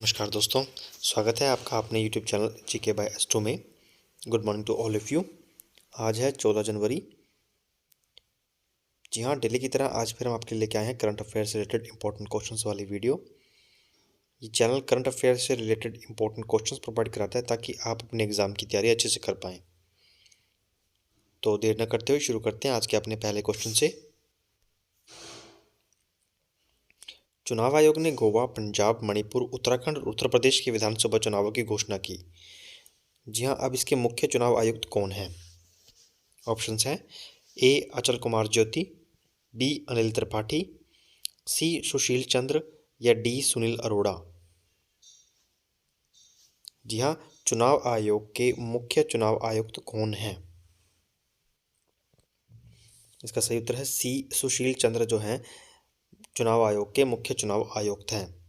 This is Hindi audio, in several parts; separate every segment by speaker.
Speaker 1: नमस्कार दोस्तों, स्वागत है आपका अपने YouTube channel GK by Astro में। Good morning to all of you. आज है 14 जनवरी। जी हाँ, डेली की तरह आज फिर हम आपके लिए लेके आए हैं करंट अफेयर से रिलेटेड इंपॉर्टेंट क्वेश्चंस वाली वीडियो। ये चैनल करंट अफेयर से रिलेटेड इंपॉर्टेंट क्वेश्चंस प्रोवाइड कराता है ताकि आप अपने एग्जाम की तैयारी अच्छे से कर पाएँ। तो देर न करते हुए शुरू करते हैं आज के अपने पहले क्वेश्चन से। चुनाव आयोग ने गोवा, पंजाब, मणिपुर, उत्तराखंड और उत्तर प्रदेश के विधानसभा चुनावों की घोषणा की। जी हाँ, अब इसके मुख्य चुनाव आयुक्त कौन हैं? ऑप्शंस हैं ए अचल कुमार ज्योति, बी अनिल त्रिपाठी, सी सुशील चंद्र या डी सुनील अरोड़ा। जी हाँ, चुनाव आयोग के मुख्य चुनाव आयुक्त कौन हैं? इसका सही उत्तर है सी सुशील चंद्र जो हैं चुनाव आयोग के मुख्य चुनाव आयुक्त हैं।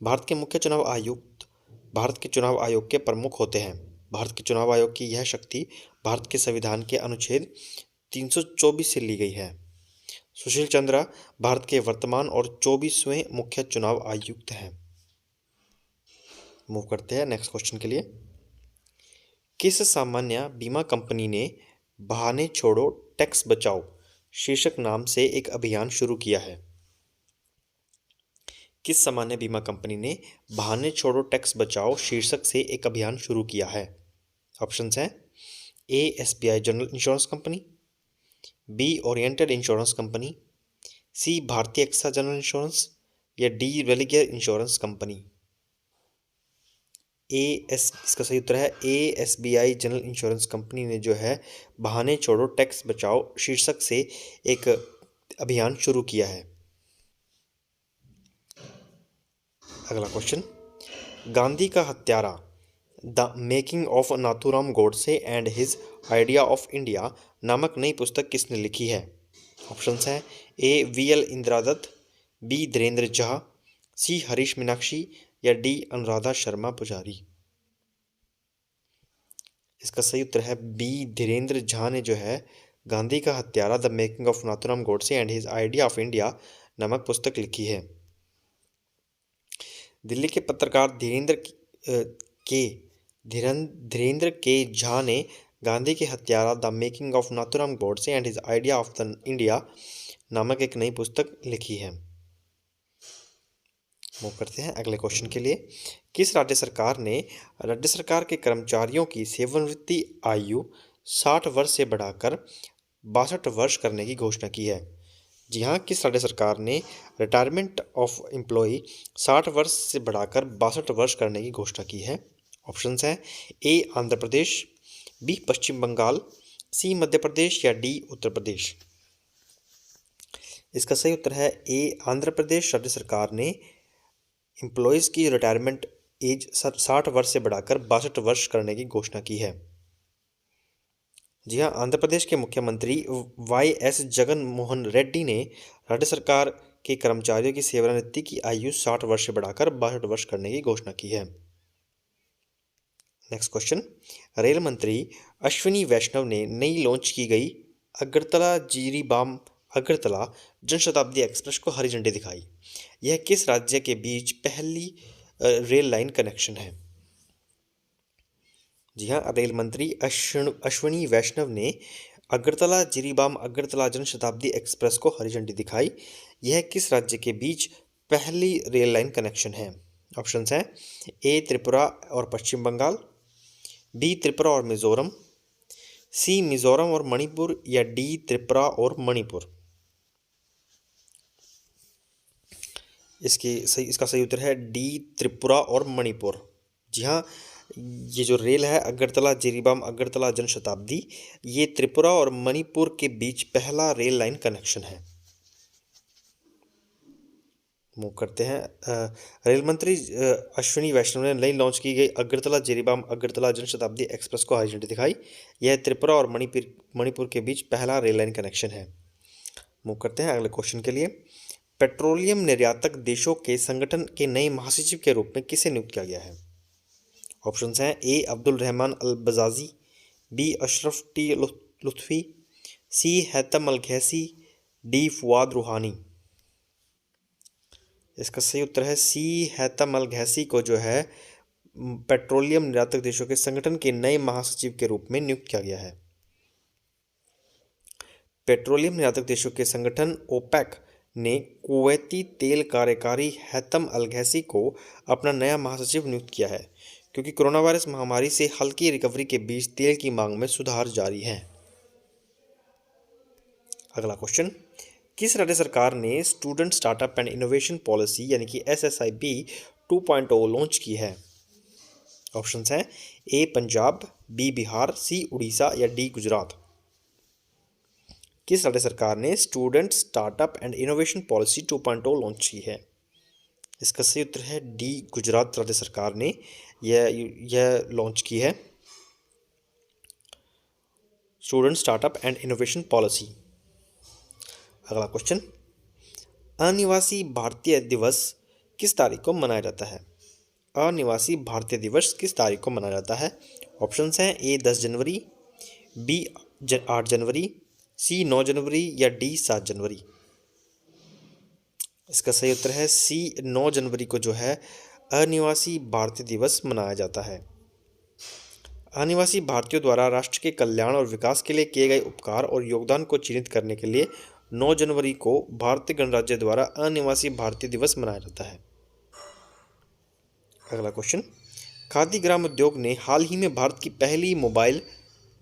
Speaker 1: भारत के मुख्य चुनाव आयुक्त भारत के चुनाव आयोग के प्रमुख होते हैं। भारत के चुनाव आयोग की यह शक्ति भारत के संविधान के अनुच्छेद 324 से ली गई है। सुशील चंद्रा भारत के वर्तमान और 24वें मुख्य चुनाव आयुक्त हैं। मूव करते हैं नेक्स्ट क्वेश्चन के लिए। किस सामान्य बीमा कंपनी ने बहाने छोड़ो टैक्स बचाओ शीर्षक नाम से एक अभियान शुरू किया है? किस सामान्य बीमा कंपनी ने बहाने छोड़ो टैक्स बचाओ शीर्षक से एक अभियान शुरू किया है? ऑप्शंस हैं A SBI general insurance company, B oriental insurance company, C Bharti AXA general insurance या डी रेलिगेयर इंश्योरेंस कंपनी। इसका सही उत्तर है A SBI general insurance company ने जो है बहाने छोड़ो टैक्स बचाओ शीर्षक से एक अभियान शुरू किया है। अगला क्वेश्चन, गांधी का हत्यारा the making of Nathuram Godse and his idea of India नामक नई पुस्तक किसने लिखी है? ऑप्शंस हैं A V L Indira Dutt, B Dhirendra Jha, C Harish Meenakshi या डी अनुराधा शर्मा पुजारी। इसका सही उत्तर है बी धीरेन्द्र झा ने जो है गांधी का हत्यारा the making of Nathuram Godse and his idea of India नामक पुस्तक लिखी है। दिल्ली के पत्रकार धीरेन्द्र के झा ने गांधी के हत्यारा the making of Nathuram Godse and his idea of the India नामक एक नई पुस्तक लिखी है। मूव करते हैं अगले क्वेश्चन के लिए। किस राज्य सरकार के कर्मचारियों की सेवानिवृत्ति आयु 60 वर्ष से बढ़ाकर 62 वर्ष करने की घोषणा की है? जी हाँ, किस राज्य सरकार ने रिटायरमेंट ऑफ एम्प्लॉय 60 वर्ष से बढ़ाकर 62 वर्ष करने की घोषणा की है? ऑप्शंस हैं ए आंध्र प्रदेश, बी पश्चिम बंगाल, सी मध्य प्रदेश या डी उत्तर प्रदेश। इसका सही उत्तर है ए आंध्र प्रदेश राज्य सरकार ने एम्प्लॉयज़ की रिटायरमेंट एज 60 वर्ष से बढ़ाकर 62 वर्ष करने की घोषणा की है। जी हाँ, आंध्र प्रदेश के मुख्यमंत्री वाई.एस. जगन मोहन रेड्डी ने राज्य सरकार के कर्मचारियों की सेवानिवृत्ति की आयु 60 वर्ष से बढ़ाकर 62 वर्ष करने की घोषणा की है। नेक्स्ट क्वेश्चन, रेल मंत्री अश्विनी वैष्णव ने नई लॉन्च की गई अगरतला जिरीबाम अगरतला जनशताब्दी एक्सप्रेस को हरी झंडी दिखाई। यह किस राज्य के बीच पहली रेल लाइन कनेक्शन है? जी हाँ, रेल मंत्री अश्विनी वैष्णव ने अगरतला जिरीबाम अगरतला जनशताब्दी एक्सप्रेस को हरी झंडी दिखाई। यह किस राज्य के बीच पहली रेल लाइन कनेक्शन है? ऑप्शंस हैं ए त्रिपुरा और पश्चिम बंगाल, बी त्रिपुरा और मिजोरम, सी मिजोरम और मणिपुर या डी त्रिपुरा और मणिपुर। इसका सही उत्तर है डी त्रिपुरा और मणिपुर। जी हाँ, ये जो रेल है अगरतला जिरीबाम अगरतला जनशताब्दी, ये त्रिपुरा और मणिपुर के बीच पहला रेल लाइन कनेक्शन है। मूव करते हैं। रेल मंत्री अश्विनी वैष्णव ने नई लॉन्च की गई अगरतला जिरीबाम अगरतला जनशताब्दी एक्सप्रेस को हरी झंडी दिखाई। यह त्रिपुरा और मणिपुर के बीच पहला रेल लाइन कनेक्शन है। मूव करते हैं अगले क्वेश्चन के लिए। पेट्रोलियम निर्यातक देशों के संगठन के नए महासचिव के रूप में किसे नियुक्त किया गया है? ऑप्शंस हैं ए अब्दुल रहमान अल बजाजी, बी अशरफ टी लुत्फी, सी हैतम अल घैसी, डी फुआद रूहानी। इसका सही उत्तर है सी। हैतम अल घैसी को जो है पेट्रोलियम निर्यातक देशों के संगठन के नए महासचिव के रूप में नियुक्त किया गया है। पेट्रोलियम निर्यातक देशों के संगठन ओपेक ने कुवैती तेल कार्यकारी हैतम अल घैसी को अपना नया महासचिव नियुक्त किया है, क्योंकि कोरोना वायरस महामारी से हल्की रिकवरी के बीच तेल की मांग में सुधार जारी है। अगला क्वेश्चन, किस राज्य सरकार ने student startup and innovation policy यानी कि SSIP 2.0 लॉन्च की है? ऑप्शंस हैं ए पंजाब, बी बिहार, सी उड़ीसा या डी गुजरात। किस राज्य सरकार ने student startup and innovation policy 2.0 launch की है? इसका सही उत्तर है डी, गुजरात राज्य सरकार ने यह लॉन्च की है, student startup and innovation policy. अगला क्वेश्चन, अनिवासी भारतीय दिवस किस तारीख को मनाया जाता है? अनिवासी भारतीय दिवस किस तारीख को मनाया जाता है? ऑप्शंस हैं ए 10 जनवरी, बी 8 जनवरी, सी 9 जनवरी या डी 7 जनवरी। इसका सही उत्तर है सी, 9 जनवरी को जो है अनिवासी भारतीय दिवस मनाया जाता है। अनिवासी भारतीयों द्वारा राष्ट्र के कल्याण और विकास के लिए किए गए उपकार और योगदान को चिन्हित करने के लिए 9 जनवरी को भारतीय गणराज्य द्वारा अनिवासी भारतीय दिवस मनाया जाता है। अगला क्वेश्चन, खादी ग्राम उद्योग ने हाल ही में भारत की पहली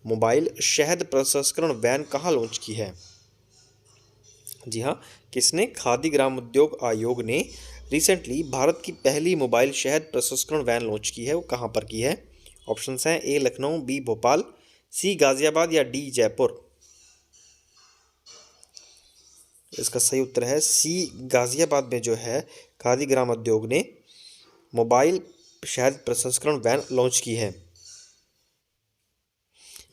Speaker 1: मोबाइल शहद प्रसंस्करण वैन कहाँ लॉन्च की है? जी हाँ, किसने? खादी ग्राम उद्योग आयोग ने रिसेंटली भारत की पहली मोबाइल शहद प्रसंस्करण वैन लॉन्च की है। वो कहाँ पर की है? ऑप्शंस हैं ए लखनऊ, बी भोपाल, सी गाजियाबाद या डी जयपुर। इसका सही उत्तर है सी, गाजियाबाद में जो है खादी ग्राम उद्योग ने मोबाइल शहद प्रसंस्करण वैन लॉन्च की है।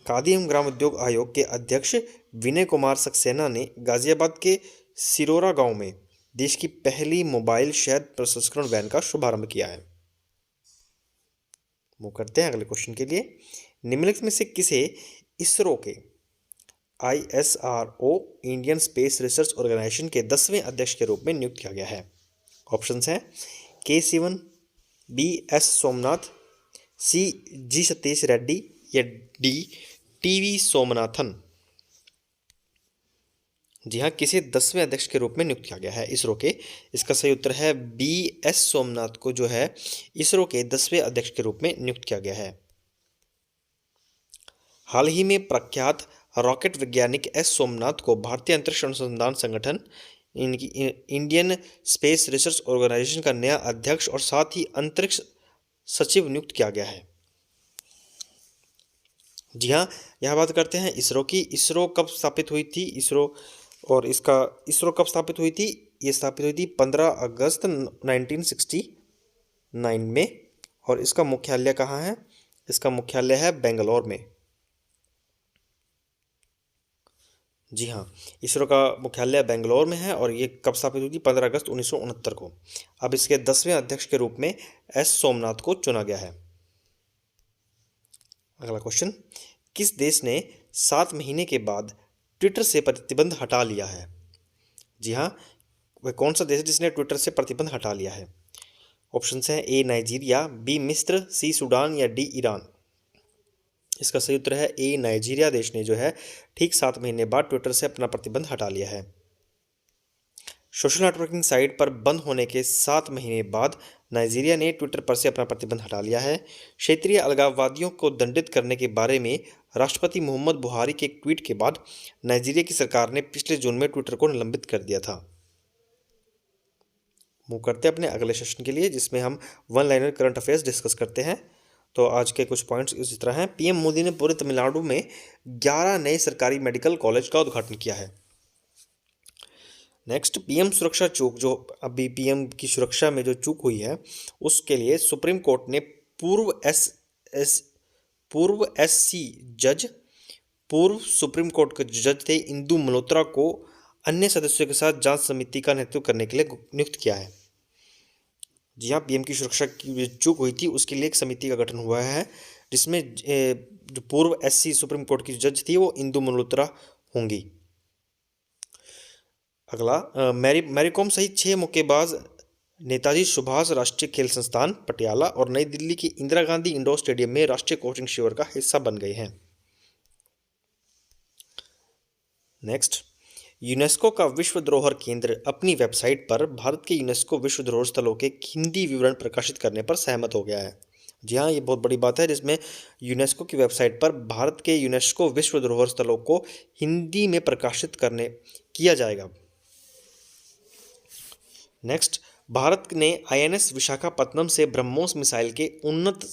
Speaker 1: खादी एवं ग्राम उद्योग आयोग के अध्यक्ष विनय कुमार सक्सेना ने गाजियाबाद के सिरोरा गांव में देश की पहली मोबाइल शहद प्रसंस्करण वैन का शुभारंभ किया है। मूव करते हैं अगले क्वेश्चन के लिए। निम्नलिखित में से किसे इसरो के ISRO Indian space research organisation के 10वें अध्यक्ष के रूप में नियुक्त किया गया है? ऑप्शंस हैं के सिवन, बी एस सोमनाथ, सी जी सतीश रेड्डी या डी टीवी सोमनाथन। जी हाँ, किसे 10वें अध्यक्ष के रूप में नियुक्त किया गया है इसरो के? इसका सही उत्तर है बी एस सोमनाथ को जो है इसरो के 10वें अध्यक्ष के रूप में नियुक्त किया गया है। हाल ही में प्रख्यात रॉकेट वैज्ञानिक एस सोमनाथ को भारतीय अंतरिक्ष अनुसंधान संगठन इंडियन स्पेस रिसर्च ऑर्गेनाइजेशन का नया अध्यक्ष और साथ ही अंतरिक्ष सचिव नियुक्त किया गया है। जी हाँ, यह बात करते हैं इसरो की। इसरो कब स्थापित हुई थी? इसरो कब स्थापित हुई थी? ये स्थापित हुई थी 15 अगस्त 1969 में। और इसका मुख्यालय कहाँ है? इसका मुख्यालय है बेंगलोर में। जी हाँ, इसरो का मुख्यालय बेंगलोर में है और ये कब स्थापित हुई थी? 15 अगस्त 1969 को। अब इसके 10वें अध्यक्ष के रूप में एस सोमनाथ को चुना गया है। अगला क्वेश्चन, किस देश ने 7 महीने के बाद ट्विटर से प्रतिबंध हटा लिया है? जी हाँ, वह कौन सा देश है जिसने ट्विटर से प्रतिबंध हटा लिया है? ऑप्शंस हैं ए नाइजीरिया, बी मिस्र, सी सूडान या डी ईरान। इसका सही उत्तर है ए नाइजीरिया देश ने जो है ठीक 7 महीने बाद ट्विटर से अपना प्रतिबंध हटा लिया है। सोशल नेटवर्किंग साइट पर बंद होने के 7 महीने बाद नाइजीरिया ने ट्विटर पर से अपना प्रतिबंध हटा लिया है। क्षेत्रीय अलगाववादियों को दंडित करने के बारे में राष्ट्रपति मोहम्मद बुहारी के एक ट्वीट के बाद नाइजीरिया की सरकार ने पिछले जून में ट्विटर को निलंबित कर दिया था। मूव करते हैं अपने अगले सेशन के लिए, जिसमें हम one liner current affairs discuss करते हैं। तो आज के कुछ पॉइंट्स इसी तरह हैं। पीएम मोदी ने पूरे तमिलनाडु में 11 नए सरकारी मेडिकल कॉलेज का उद्घाटन किया है। नेक्स्ट, पीएम सुरक्षा चूक, जो अभी पीएम की सुरक्षा में जो चूक हुई है उसके लिए सुप्रीम कोर्ट ने पूर्व एससी जज, पूर्व सुप्रीम कोर्ट के जज थे इंदु मल्होत्रा को अन्य सदस्यों के साथ जांच समिति का नेतृत्व करने के लिए नियुक्त किया है। जी हाँ, पीएम की सुरक्षा की चूक हुई थी उसके लिए एक समिति का गठन हुआ है, जिसमें जो पूर्व एससी सुप्रीम कोर्ट की जज थी वो इंदु मल्होत्रा होंगी। अगला, मैरी कॉम सहित 6 मुक्केबाज नेताजी सुभाष राष्ट्रीय खेल संस्थान पटियाला और नई दिल्ली के इंदिरा गांधी इंडोर स्टेडियम में राष्ट्रीय कोचिंग शिविर का हिस्सा बन गए हैं। नेक्स्ट, यूनेस्को का विश्व धरोहर केंद्र अपनी वेबसाइट पर भारत के यूनेस्को विश्व धरोहर स्थलों के हिंदी विवरण प्रकाशित करने पर सहमत हो गया है। जी हाँ, ये बहुत बड़ी बात है, जिसमें यूनेस्को की वेबसाइट पर भारत के यूनेस्को विश्व धरोहर स्थलों को हिंदी में प्रकाशित करने किया जाएगा। नेक्स्ट, भारत ने INS विशाखापत्तनम से ब्रह्मोस मिसाइल के उन्नत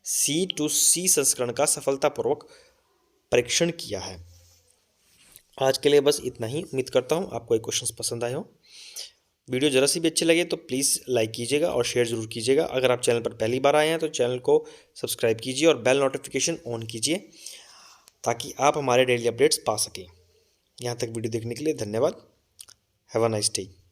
Speaker 1: C2C संस्करण का सफलतापूर्वक परीक्षण किया है। आज के लिए बस इतना ही। उम्मीद करता हूँ आपको ये क्वेश्चंस पसंद आए हों। वीडियो ज़रा सी भी अच्छी लगे तो प्लीज़ लाइक कीजिएगा और शेयर ज़रूर कीजिएगा। अगर आप चैनल पर पहली बार आए हैं तो चैनल को सब्सक्राइब कीजिए और बेल नोटिफिकेशन ऑन कीजिए ताकि आप हमारे डेली अपडेट्स पा सकें। यहाँ तक वीडियो देखने के लिए धन्यवाद। Have a nice day.